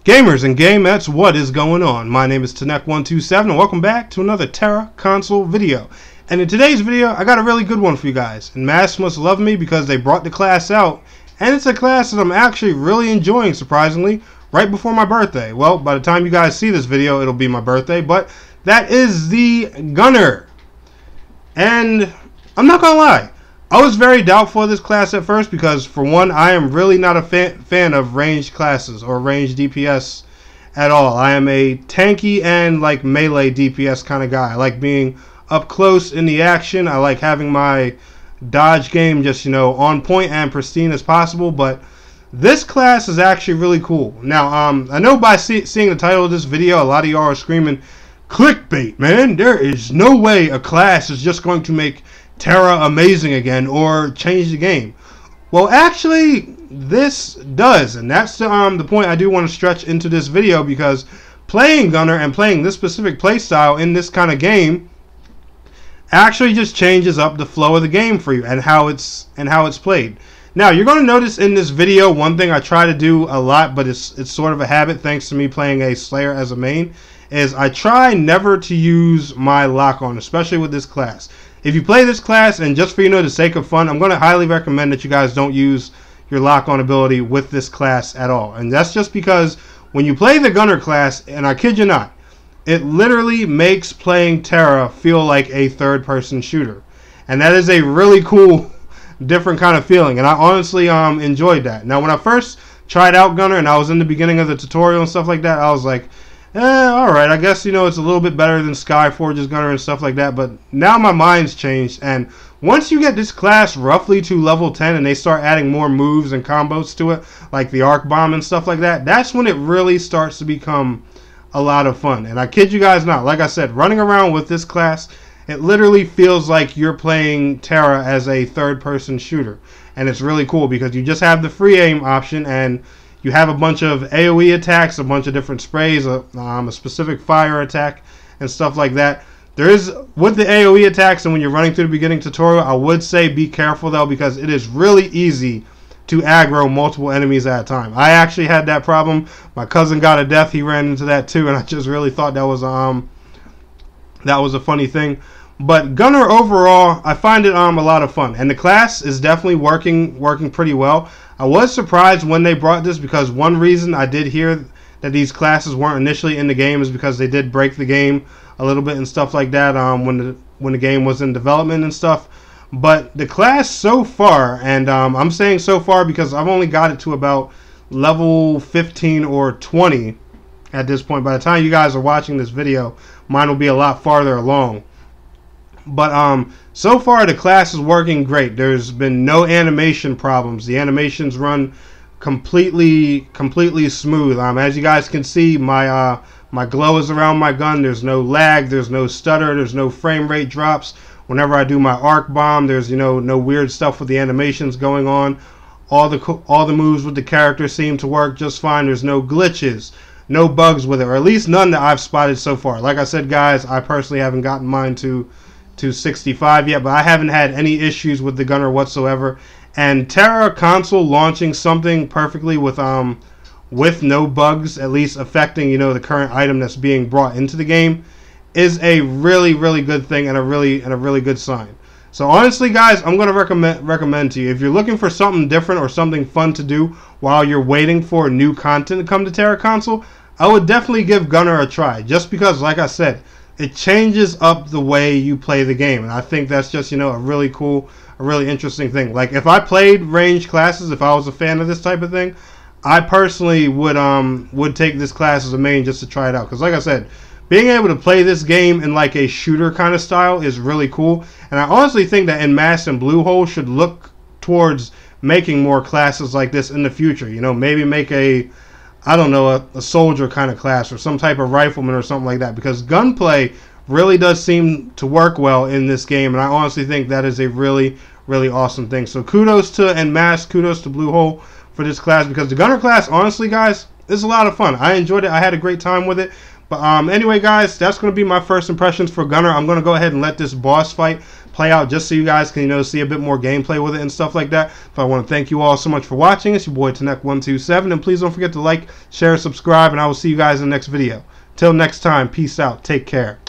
Gamers and gamettes, what is going on? My name is Tanek127 and welcome back to another Tera console video. And in today's video, I got a really good one for you guys. And Mass must love me because they brought the class out. And it's a class that I'm actually really enjoying, surprisingly, right before my birthday. Well, by the time you guys see this video, it'll be my birthday. But that is the Gunner. And I'm not gonna lie, I was very doubtful of this class at first because, for one, I am really not a fan of ranged classes or ranged DPS at all. I am a tanky and like melee DPS kind of guy. I like being up close in the action. I like having my dodge game just, on point and pristine as possible. But this class is actually really cool. Now, I know by seeing the title of this video, a lot of y'all are screaming, clickbait, man. There is no way a class is just going to make Tera amazing again or change the game. Well, actually this does, and that's the point I do want to stretch into this video, because playing Gunner and playing this specific playstyle in this kind of game actually just changes up the flow of the game for you and how it's played. Now, you're going to notice in this video one thing I try to do a lot, but it's sort of a habit thanks to me playing a Slayer as a main, is I try never to use my lock-on, especially with this class. If you play this class, and just for the sake of fun, I'm going to highly recommend that you guys don't use your lock-on ability with this class at all. And that's just because when you play the Gunner class, and I kid you not, it literally makes playing Tera feel like a third-person shooter. And that is a really cool, different kind of feeling. And I honestly enjoyed that. Now, when I first tried out Gunner, and I was in the beginning of the tutorial and stuff like that, I was like, alright, I guess, it's a little bit better than Skyforge's Gunner and stuff like that, but now my mind's changed, and once you get this class roughly to level 10 and they start adding more moves and combos to it, like the arc bomb and stuff like that, that's when it really starts to become a lot of fun. And I kid you guys not, like I said, running around with this class, it literally feels like you're playing Tera as a third-person shooter, and it's really cool because you just have the free aim option, and you have a bunch of AoE attacks, a bunch of different sprays, a specific fire attack, and stuff like that. There is, with the AoE attacks and when you're running through the beginning tutorial, I would say be careful though, because it is really easy to aggro multiple enemies at a time. I actually had that problem. My cousin got a death, he ran into that too, and I just really thought that was a funny thing. But Gunner overall, I find it a lot of fun, and the class is definitely working pretty well. I was surprised when they brought this, because one reason I did hear that these classes weren't initially in the game is because they did break the game a little bit and stuff like that when the game was in development and stuff. But the class so far, and I'm saying so far because I've only got it to about level 15 or 20 at this point. By the time you guys are watching this video, mine will be a lot farther along. But so far the class is working great. There's been no animation problems. The animations run completely smooth. As you guys can see, my glow is around my gun. There's no lag. There's no stutter. There's no frame rate drops. Whenever I do my arc bomb, there's no weird stuff with the animations going on. All the moves with the character seem to work just fine. There's no glitches, no bugs with it, or at least none that I've spotted so far. Like I said, guys, I personally haven't gotten mine to 65 yet, but I haven't had any issues with the Gunner whatsoever. And Tera console launching something perfectly with no bugs, at least affecting the current item that's being brought into the game, is a really good thing and a really good sign. So honestly, guys, I'm going to recommend to you, if you're looking for something different or something fun to do while you're waiting for new content to come to Tera console, I would definitely give Gunner a try, just because, like I said, it changes up the way you play the game, and I think that's just a really cool, a really interesting thing. Like, if I played ranged classes, if I was a fan of this type of thing, I personally would take this class as a main just to try it out, because like I said, being able to play this game in like a shooter kind of style is really cool. And I honestly think that Mass and Bluehole should look towards making more classes like this in the future. Maybe make a soldier kind of class or some type of rifleman or something like that, because gunplay really does seem to work well in this game, and I honestly think that is a really awesome thing. So kudos to Mass, kudos to Bluehole for this class, because the Gunner class, honestly, guys, is a lot of fun. I enjoyed it. I had a great time with it. But anyway, guys, that's going to be my first impressions for Gunner. I'm going to go ahead and let this boss fight play out just so you guys can, see a bit more gameplay with it and stuff like that. But I want to thank you all so much for watching. It's your boy Tanek127, and please don't forget to like, share, subscribe, and I will see you guys in the next video. Till next time, peace out, take care.